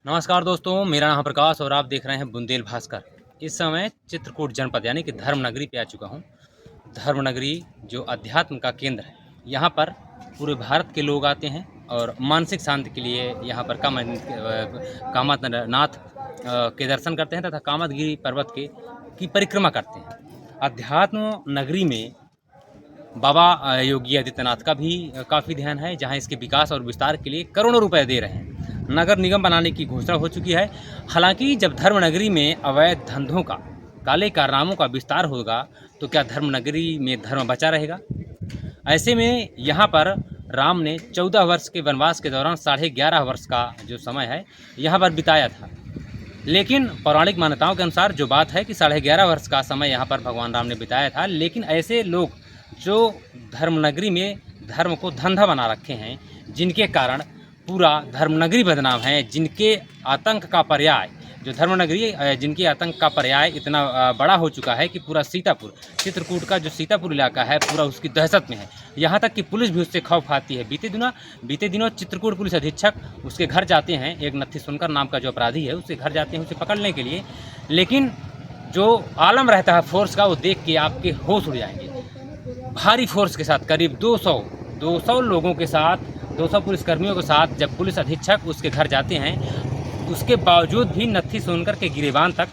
नमस्कार दोस्तों, मेरा नाम प्रकाश और आप देख रहे हैं बुंदेल भास्कर। इस समय चित्रकूट जनपद यानी कि धर्मनगरी पे आ चुका हूँ। धर्मनगरी जो अध्यात्म का केंद्र है, यहाँ पर पूरे भारत के लोग आते हैं और मानसिक शांति के लिए यहाँ पर कामतनाथ के दर्शन करते हैं तथा कामतगिरी पर्वत की परिक्रमा करते हैं। अध्यात्म नगरी में बाबा योगी आदित्यनाथ का भी काफ़ी ध्यान है, जहाँ इसके विकास और विस्तार के लिए करोड़ों रुपए दे रहे हैं। नगर निगम बनाने की घोषणा हो चुकी है। हालांकि जब धर्मनगरी में अवैध धंधों का, काले कारनामों का विस्तार होगा तो क्या धर्मनगरी में धर्म बचा रहेगा? ऐसे में यहाँ पर राम ने 14 वर्ष के वनवास के दौरान 11.5 वर्ष का जो समय है यहाँ पर बिताया था। लेकिन पौराणिक मान्यताओं के अनुसार जो बात है कि 11.5 वर्ष का समय यहाँ पर भगवान राम ने बिताया था। लेकिन ऐसे लोग जो धर्मनगरी में धर्म को धंधा बना रखे हैं, जिनके कारण पूरा धर्मनगरी बदनाम है, जिनके आतंक का पर्याय जो धर्मनगरी जिनके आतंक का पर्याय इतना बड़ा हो चुका है कि पूरा सीतापुर, चित्रकूट का जो सीतापुर इलाका है पूरा उसकी दहशत में है। यहाँ तक कि पुलिस भी उससे खौफ खाती है। बीते दिनों चित्रकूट पुलिस अधीक्षक उसके घर जाते हैं, एक नत्थी सुनकर नाम का जो अपराधी है उसके घर जाते हैं उसे पकड़ने के लिए। लेकिन जो आलम रहता है फोर्स का, वो देख के आपके होश उड़ जाएंगे। भारी फोर्स के साथ करीब 200 लोगों के साथ, 200 पुलिसकर्मियों के साथ जब पुलिस अधीक्षक उसके घर जाते हैं, उसके बावजूद भी नत्थी सोनकर के गिरेबान तक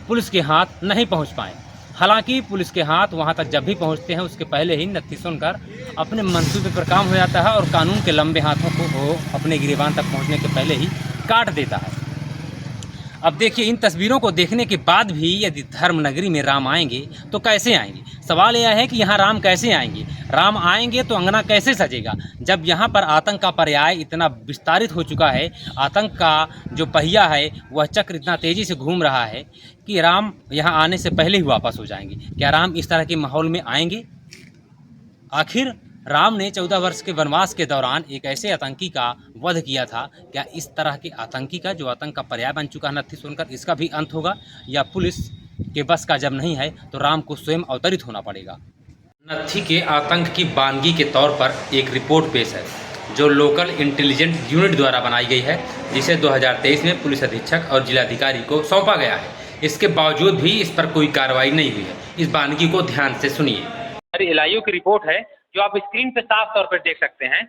पुलिस के हाथ नहीं पहुंच पाए। हालांकि पुलिस के हाथ वहां तक जब भी पहुंचते हैं उसके पहले ही नत्थी सोनकर अपने मंसूबे पर काम हो जाता है और कानून के लंबे हाथों को वो अपने गिरेबान तक पहुँचने के पहले ही काट देता है। अब देखिए, इन तस्वीरों को देखने के बाद भी यदि धर्मनगरी में राम आएंगे तो कैसे आएंगे? सवाल यह है कि यहाँ राम कैसे आएंगे? राम आएंगे तो अंगना कैसे सजेगा, जब यहाँ पर आतंक का पर्याय इतना विस्तारित हो चुका है। आतंक का जो पहिया है वह चक्र इतना तेज़ी से घूम रहा है कि राम यहाँ आने से पहले ही वापस हो जाएंगे। क्या राम इस तरह के माहौल में आएंगे? आखिर राम ने 14 वर्ष के वनवास के दौरान एक ऐसे आतंकी का वध किया था। क्या इस तरह के आतंकी का, जो आतंक का पर्याय बन चुका है नत्थी सोनकर, इसका भी अंत होगा? या पुलिस के बस का जब नहीं है तो राम को स्वयं अवतरित होना पड़ेगा? नत्थी के आतंक की बानगी के तौर पर एक रिपोर्ट पेश है जो लोकल इंटेलिजेंस यूनिट द्वारा बनाई गई है, जिसे 2023 में पुलिस अधीक्षक और जिलाधिकारी को सौंपा गया है। इसके बावजूद भी इस पर कोई कार्रवाई नहीं हुई है। इस बानगी को ध्यान से सुनिए। एलआईयू की रिपोर्ट है जो आप स्क्रीन पर साफ तौर पर देख सकते हैं।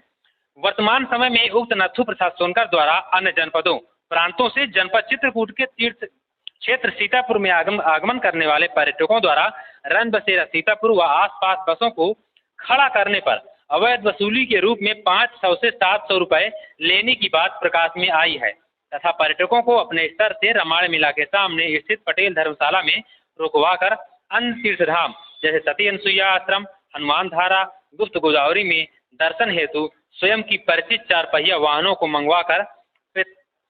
वर्तमान समय में उक्त नत्थू प्रसाद सोनकर द्वारा अन्य जनपदों प्रांतों से जनपद चित्रकूट के तीर्थ क्षेत्र सीतापुर में आगमन करने वाले पर्यटकों द्वारा रन बसेरा सीतापुर व आसपास बसों को खड़ा करने पर अवैध वसूली के रूप में 500 से 700 रुपए लेने की बात प्रकाश में आई है तथा पर्यटकों को अपने स्तर से रामायण मेला के सामने स्थित पटेल धर्मशाला में रुकवाकर अन्य तीर्थधाम जैसे सती अनसुईया आश्रम, हनुमान धारा, गुप्त गोदावरी में दर्शन हेतु स्वयं की परिचित 4 पहिया वाहनों को मंगवाकर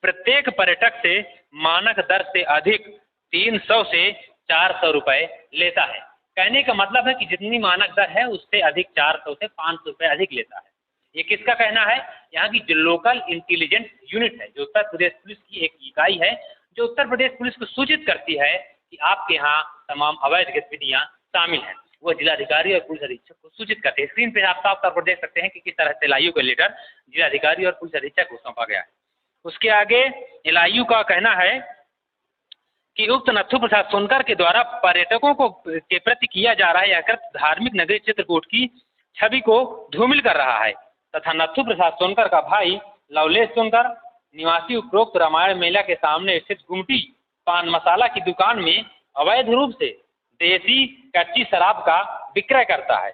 प्रत्येक पर्यटक से मानक दर से अधिक 300 से 400 रुपए लेता है। कहने का मतलब है कि जितनी मानक दर है उससे अधिक 400 से 500 रुपए अधिक लेता है। ये किसका कहना है? यहाँ की जो लोकल इंटेलिजेंस यूनिट है, जो उत्तर प्रदेश पुलिस की एक इकाई है, जो उत्तर प्रदेश पुलिस को सूचित करती है कि आपके यहाँ तमाम अवैध गतिविधियाँ शामिल हैं। वो जिलाधिकारी और पुलिस अधीक्षक को सूचित करते हैं। स्क्रीन पे आप साफ तौर पर देख सकते हैं कि किस तरह से एलआईयू का लेटर जिलाधिकारी और पुलिस अधीक्षक को सौंपा गया है। उसके आगे एलआईयू का कहना है कि उक्त नत्थू प्रसाद सोनकर के द्वारा पर्यटकों के प्रति किया जा रहा यह कृत्य धार्मिक नगरी चित्रकूट की छवि को धूमिल कर रहा है तथा नत्थू प्रसाद सोनकर का भाई लवलेश सोनकर निवासी उपरोक्त रामायण मेला के सामने स्थित गुमटी पान मसाला की दुकान में अवैध रूप से देसी कच्ची शराब का विक्रय करता है।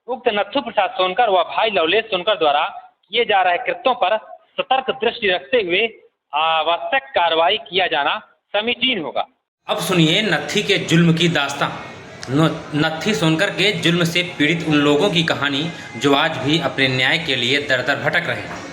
उक्त नत्थू प्रसाद सोनकर व भाई लवलेश सोनकर द्वारा किए जा रहे कृत्यों पर सतर्क दृष्टि रखते हुए आवश्यक कार्रवाई किया जाना समीचीन होगा। अब सुनिए नत्थी के जुल्म की दास्तां, नत्थी सोनकर के जुल्म से पीड़ित उन लोगों की कहानी जो आज भी अपने न्याय के लिए दर दर भटक रहे हैं।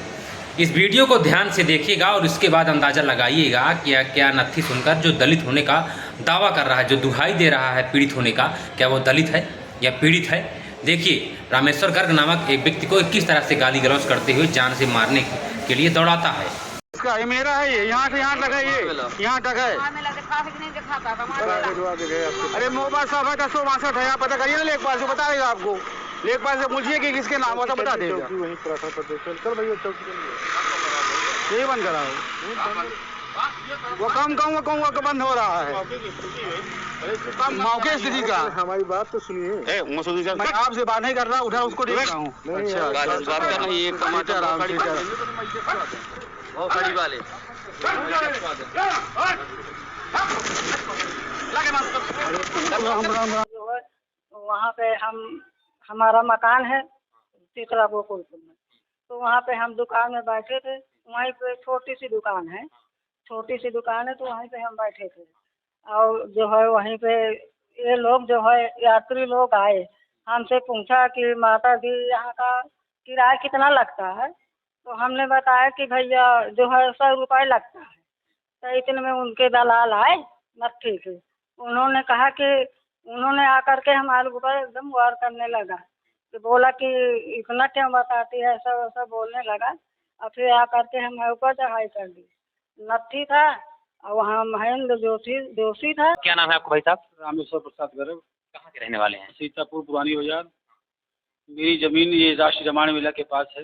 इस वीडियो को ध्यान से देखिएगा और इसके बाद अंदाज़ा लगाइएगा कि क्या नत्थी सोनकर जो दलित होने का दावा कर रहा है, जो दुहाई दे रहा है पीड़ित होने का, क्या वो दलित है या पीड़ित है? देखिए, रामेश्वर गर्ग नामक एक व्यक्ति को किस तरह से गाली गलौज करते हुए जान से मारने के लिए दौड़ाता है। इसका ये मेरा है, ये यहाँ से यहाँ तक है, ये यहाँ तक है। अरे मोबाइल साहब है 1062 है, आप पता करिए ना, लेखपाल से बता देगा आपको। लेखपाल से पूछिए कि किसके नाम होता बता देगा। यही बंद करा हो। वो काम कहूँगा कि बंद हो रहा है मौके स्थिति का। हमारी बात तो सुनिए। मैं आपसे बात नहीं कर रहा, उधर उसको देख रहा हूँ। अच्छा, बात करना ही एक टमाटर आराम से कर। वाले जो है वहाँ पे हमारा मकान है तीसरा गोकुलपुर में, तो वहाँ पे हम दुकान में बैठे थे। वहीं पे छोटी सी दुकान है तो वहीं पे हम बैठे थे और जो है वहीं पे ये लोग जो है यात्री लोग आए, हमसे पूछा कि माता जी यहाँ का किराया कितना लगता है, तो हमने बताया कि भैया जो है 100 रुपये लगता है। तो इतने में उनके दलाल आए नत्थी के, उन्होंने कहा कि उन्होंने आकर के हमारे ऊपर एकदम वार करने लगा कि बोला कि इतना क्यों बताती है, ऐसा वैसा बोलने लगा और फिर आकर के हमारे ऊपर चढ़ाई कर दी। नत्थी था और वहाँ महेंद्र जोशी था। क्या नाम है आपका भाई साहब? रामेश्वर प्रसाद गर्ग, कहाँ के रहने वाले हैं? सीतापुर पुरानी बाजार। मेरी जमीन ये राष्ट्रीय रामायण मेला के पास है।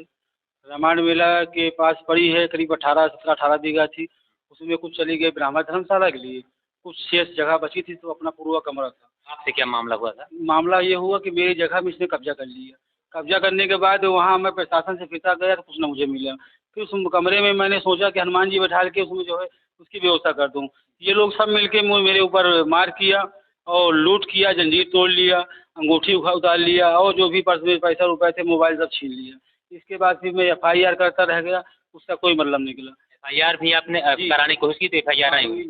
रामायण मेला के पास पड़ी है, करीब 18 बीघा थी। उसमें कुछ चली गई ब्राह्मण धर्मशाला के लिए, कुछ शेष जगह बची थी तो अपना पूर्व कमरा था। आपसे क्या मामला हुआ था? मामला ये हुआ कि मेरी जगह में इसने कब्जा कर लिया। कब्जा करने के बाद वहाँ मैं प्रशासन से फिरता गया तो कुछ ना मुझे मिला। फिर उस कमरे में मैंने सोचा कि हनुमान जी बैठा के उसमें जो है उसकी व्यवस्था कर दूँ। ये लोग सब मिलके मेरे ऊपर मार किया और लूट किया, जंजीर तोड़ लिया, अंगूठी उतार लिया और जो भी पर्स में पैसा रुपए थे, मोबाइल सब छीन लिया। इसके बाद फिर मैं FIR करता रह गया, उसका कोई मतलब निकला। FIR भी आपने कराने की कोशिश की तो FIR आई हुई?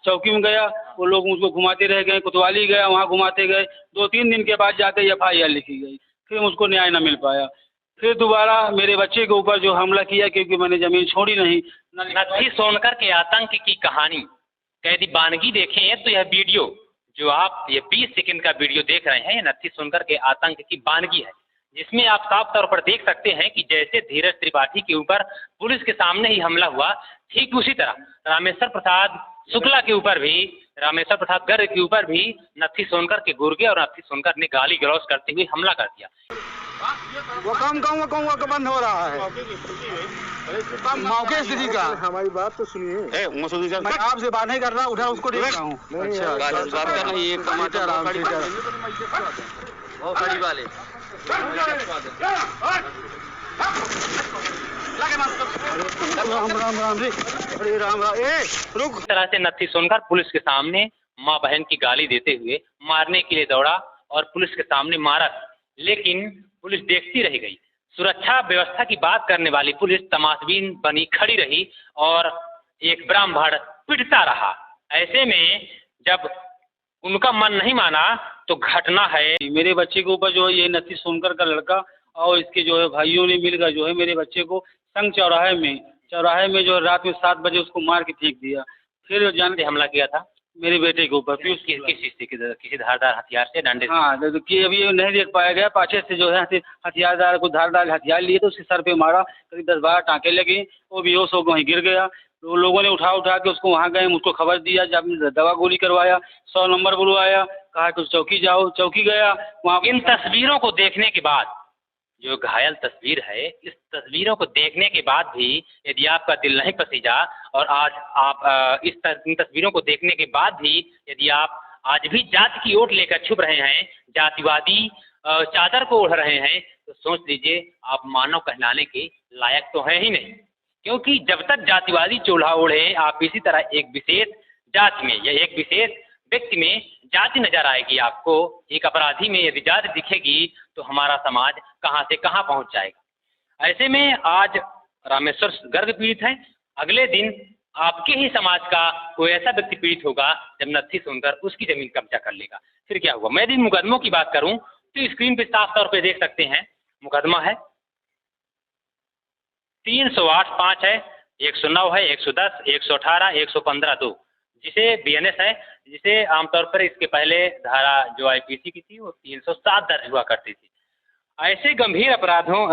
चौकी में गया, वो लोग मुझको घुमाते रह गए, कोतवाली गया, वहाँ घुमाते गए। 2-3 दिन के बाद जाके FIR लिखी गई, फिर मुझको न्याय न मिल पाया। फिर दोबारा मेरे बच्चे के ऊपर जो हमला किया, क्योंकि मैंने जमीन छोड़ी नहीं। नत्थी सोनकर के आतंक की कहानी कैदी बानगी देखें तो यह वीडियो जो आप ये 20 सेकंड का वीडियो देख रहे हैं, ये नत्थी सोनकर के आतंक की बानगी है, जिसमें आप साफ तौर पर देख सकते हैं कि जैसे धीरज त्रिपाठी के ऊपर पुलिस के सामने ही हमला हुआ, ठीक उसी तरह रामेश्वर प्रसाद शुक्ला के ऊपर भी, रामेश्वर प्रसाद गर्ग के ऊपर भी नत्थी सोनकर के गुर्गे और नत्थी सोनकर ने गाली गलौज करते हुए हमला कर दिया। वो काम कहूँगा कि बंद हो रहा है मौके स्थिति का। हमारी बात तो सुनिए। मैं आपसे बात नहीं कर रहा, उधर उसको देख रहा हूँ। अच्छा, बात करना ही एक टमाटर आराम से कर। वाले राम रे, अरे राम ए रुक। इस तरह से नत्थी सोनकर पुलिस के सामने माँ बहन की गाली देते हुए मारने के लिए दौड़ा और पुलिस के सामने मारा, लेकिन पुलिस देखती रह गई। सुरक्षा व्यवस्था की बात करने वाली पुलिस तमाशबीन बनी खड़ी रही और एक ब्राह्मण पिटता रहा। ऐसे में जब उनका मन नहीं माना तो घटना है। मेरे बच्चे के ऊपर जो है ये नत्थी सोनकर का लड़का और इसके जो है भाइयों ने मिलकर जो है मेरे बच्चे को संग चौराहे में जो है रात में 7 बजे उसको मार के फेंक दिया। फिर जानते हमला किया था मेरे बेटे के ऊपर। फिर किस चीज से? किसी धारदार हथियार से, डंडे से? हाँ, कि अभी नहीं देख पाया गया। पाछे से जो है हथियारदार को धारदार हथियार लिए तो उसके सर पे मारा, करीब 10-12 टाँके लगे। वो बेहोश होकर वहीं गिर गया। तो लोगों ने उठा के उसको वहाँ गए, मुझको खबर दिया, जब दवा गोली करवाया, 100 नंबर बुलवाया, कहा कि चौकी जाओ। चौकी गया वहाँ। इन तस्वीरों को देखने के बाद, जो घायल तस्वीर है, इस तस्वीरों को देखने के बाद भी यदि आपका दिल नहीं पसीजा और आज आप इन तस्वीरों को देखने के बाद भी यदि आप आज भी जाति की ओट लेकर छुप रहे हैं, जातिवादी चादर को ओढ़ रहे हैं, तो सोच लीजिए आप मानव कहलाने के लायक तो हैं ही नहीं। क्योंकि जब तक जातिवादी चोला ओढ़े, आप इसी तरह एक विशेष जाति में या एक विशेष व्यक्ति में जाति नजर आएगी आपको, एक अपराधी में यदि जाति दिखेगी तो हमारा समाज कहां से कहां पहुंच जाएगा। ऐसे में आज रामेश्वर गर्ग पीड़ित हैं, अगले दिन आपके ही समाज का कोई ऐसा व्यक्ति पीड़ित होगा जब नत्थी सुनकर उसकी जमीन कब्जा कर लेगा, फिर क्या हुआ। मैं यदि मुकदमों की बात करूं तो स्क्रीन पे साफ तौर पे देख सकते हैं, मुकदमा है 308(5) है, 109 है, 110, 118, 115(2), जिसे BNS है, जिसे आमतौर पर इसके पहले धारा जो IPC की थी वो 307 दर्ज हुआ करती थी। ऐसे गंभीर अपराधों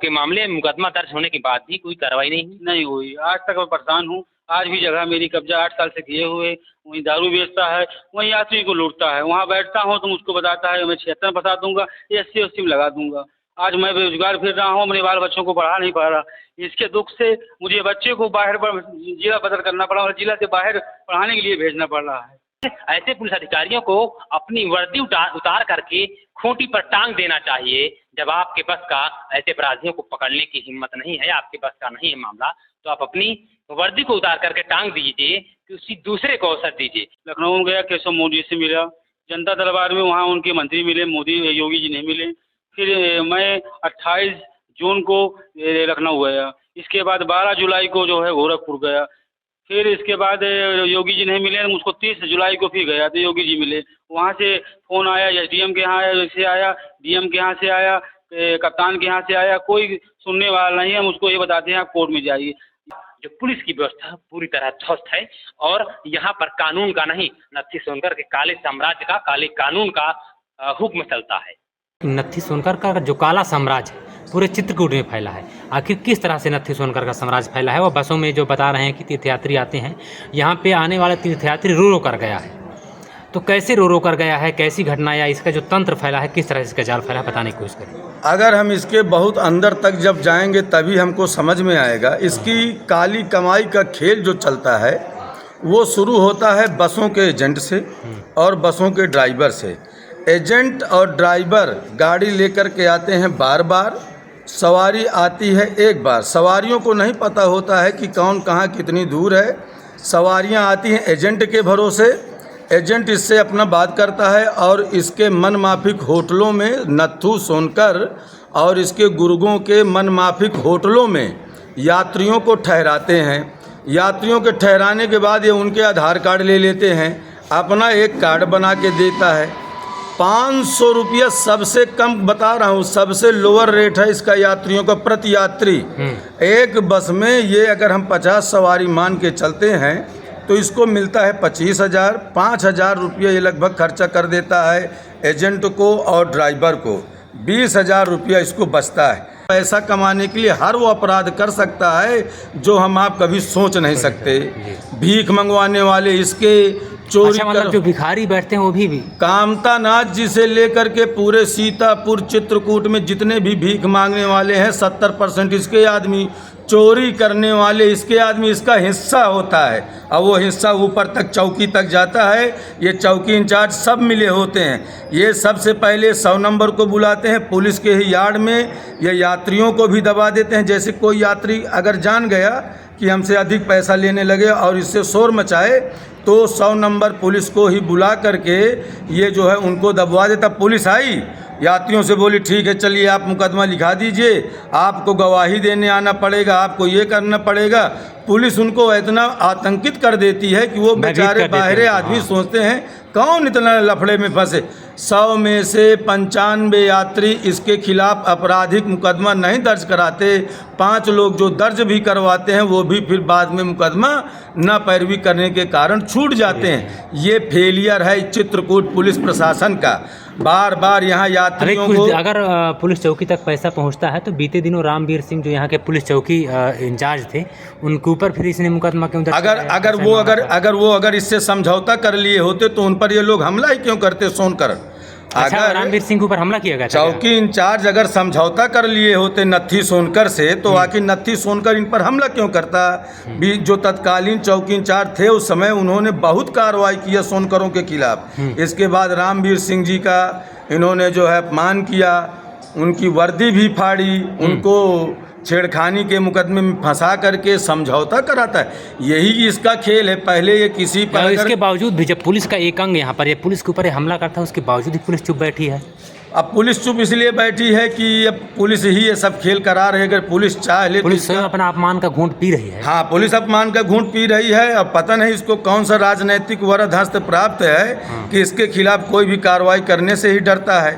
के मामले में मुकदमा दर्ज होने के बाद भी कोई कार्रवाई नहीं हुई। आज तक मैं परेशान हूँ। आज भी जगह मेरी कब्जा 8 साल से किए हुए, वहीं दारू बेचता है, वहीं यात्री को लूटता है। वहाँ बैठता हूँ तो मुझको बताता है मैं 76 फंसा दूंगा, 80 में लगा दूंगा। आज मैं बेरोजगार फिर रहा हूँ, अपने बाल बच्चों को पढ़ा नहीं पा रहा। इसके दुख से मुझे बच्चे को बाहर जिला बदल करना पड़ा और जिला से बाहर पढ़ाने के लिए भेजना पड़ रहा है। ऐसे पुलिस अधिकारियों को अपनी वर्दी उतार करके खूंटी पर टांग देना चाहिए। जब आपके बस का ऐसे अपराधियों को पकड़ने की हिम्मत नहीं है, आपके बस का नहीं है मामला, तो आप अपनी वर्दी को उतार करके टांग दीजिए, किसी दूसरे को अवसर दीजिए। लखनऊ में गया, केशव मोदी से मिला, जनता दरबार में वहाँ उनके मंत्री मिले, मोदी योगी जी नहीं मिले। फिर मैं 28 जून को लखनऊ गया, इसके बाद 12 जुलाई को जो है गोरखपुर गया, फिर इसके बाद योगी जी नहीं मिले, मुझको 30 जुलाई को फिर गया तो योगी जी मिले। वहाँ से फ़ोन आया, एसडीएम के यहाँ से आया, डीएम के यहाँ से आया, कप्तान के यहाँ से आया, कोई सुनने वाला नहीं है। मुझको ये बताते हैं आप कोर्ट में जाइए। जो पुलिस की व्यवस्था पूरी तरह ध्वस्त है और यहाँ पर कानून का नहीं, नत्थी सोनकर के काले साम्राज्य का, काले कानून का हुक्म चलता है। नत्थी सोनकर का जो काला साम्राज्य पूरे चित्रकूट में फैला है। आखिर किस तरह से नत्थी सोनकर का साम्राज्य फैला है? वो बसों में जो बता रहे हैं कि तीर्थयात्री आते हैं, यहाँ पे आने वाले तीर्थयात्री रो रो कर गया है। तो कैसे रो रो कर गया है, कैसी घटना या इसका जो तंत्र फैला है, किस तरह से इसका जाल फैला है, बताने की कोशिश करें। अगर हम इसके बहुत अंदर तक जब जाएंगे तभी हमको समझ में आएगा। इसकी काली कमाई का खेल जो चलता है वो शुरू होता है बसों के एजेंट से और बसों के ड्राइवर से। एजेंट और ड्राइवर गाड़ी लेकर के आते हैं बार बार, सवारी आती है एक बार। सवारियों को नहीं पता होता है कि कौन कहाँ कितनी दूर है। सवारियां आती हैं एजेंट के भरोसे, एजेंट इससे अपना बात करता है और इसके मन माफिक होटलों में, नत्थू सोनकर और इसके गुर्गों के मन माफिक होटलों में यात्रियों को ठहराते हैं। यात्रियों के ठहराने के बाद ये उनके आधार कार्ड ले लेते हैं, अपना एक कार्ड बना के देता है। 500 रुपया सबसे कम बता रहा हूँ, सबसे लोअर रेट है इसका यात्रियों का प्रति यात्री। एक बस में ये अगर हम 50 सवारी मान के चलते हैं तो इसको मिलता है 25,000। 5,000 रुपये ये लगभग खर्चा कर देता है एजेंट को और ड्राइवर को। 20,000 रुपया इसको बचता है। पैसा कमाने के लिए हर वो अपराध कर सकता है जो हम आप कभी सोच नहीं सकते। भीख मंगवाने वाले इसके, चोरी मतलब जो भिखारी बैठते हैं वो भी कामता नाथ जी से लेकर के पूरे सीतापुर चित्रकूट में जितने भी भीख मांगने वाले हैं 70% इसके आदमी, चोरी करने वाले इसके आदमी, इसका हिस्सा होता है। अब वो हिस्सा ऊपर तक चौकी तक जाता है। ये चौकी इंचार्ज सब मिले होते हैं। ये सबसे पहले 100 नंबर को बुलाते हैं पुलिस के ही यार्ड में। ये यात्रियों को भी दबा देते हैं। जैसे कोई यात्री अगर जान गया कि हमसे अधिक पैसा लेने लगे और इससे शोर मचाए तो 100 नंबर पुलिस को ही बुला करके ये जो है उनको दबवा देता। पुलिस आई, यात्रियों से बोली ठीक है चलिए आप मुकदमा लिखा दीजिए, आपको गवाही देने आना पड़ेगा, आपको ये करना पड़ेगा। पुलिस उनको इतना आतंकित कर देती है कि वो बेचारे बाहरे आदमी सोचते हैं कौन इतना लफड़े में फंसे। 100 में से 95 यात्री इसके खिलाफ आपराधिक मुकदमा नहीं दर्ज कराते। 5 लोग जो दर्ज भी करवाते हैं वो भी फिर बाद में मुकदमा न पैरवी करने के कारण छूट जाते हैं। ये फेलियर है चित्रकूट पुलिस प्रशासन का। बार बार यहाँ यात्रियों को, अगर पुलिस चौकी तक पैसा पहुँचता है तो बीते दिनों रामवीर सिंह जो यहाँ के पुलिस चौकी इंचार्ज थे उनके ऊपर फिर इसने मुकदमा क्यों दर्ज अगर वो इससे समझौता कर लिए होते तो उन पर ये लोग हमला ही क्यों करते सोनकर। अगर रामवीर सिंह के ऊपर हमला किया गया, चौकी इंचार्ज अगर समझौता कर लिए होते नत्थी सोनकर से तो आखिर नत्थी सोनकर इन पर हमला क्यों करता। जो तत्कालीन चौकी इंचार्ज थे उस समय उन्होंने बहुत कार्रवाई किया सोनकरों के खिलाफ। इसके बाद रामवीर सिंह जी का इन्होंने जो है अपमान किया, उनकी वर्दी भी फाड़ी, उनको छेड़खानी के मुकदमे में फंसा करके समझौता कराता है। यही इसका खेल है। पहले ये किसी पर इसके बावजूद भी जब पुलिस का एक अंग यहाँ पर ये पुलिस के ऊपर हमला करता है उसके बावजूद ही पुलिस चुप बैठी है। अब पुलिस चुप इसलिए बैठी है कि अब पुलिस ही ये सब खेल करा रही है। अगर पुलिस चाह ले, पुलिस स्वयं अपना अपमान का घूंट पी रही है। हाँ, पुलिस अपमान का घूंट पी रही है। अब पता नहीं इसको कौन सा राजनैतिक वरद हस्त प्राप्त है कि इसके खिलाफ कोई भी कार्रवाई करने से ही डरता है।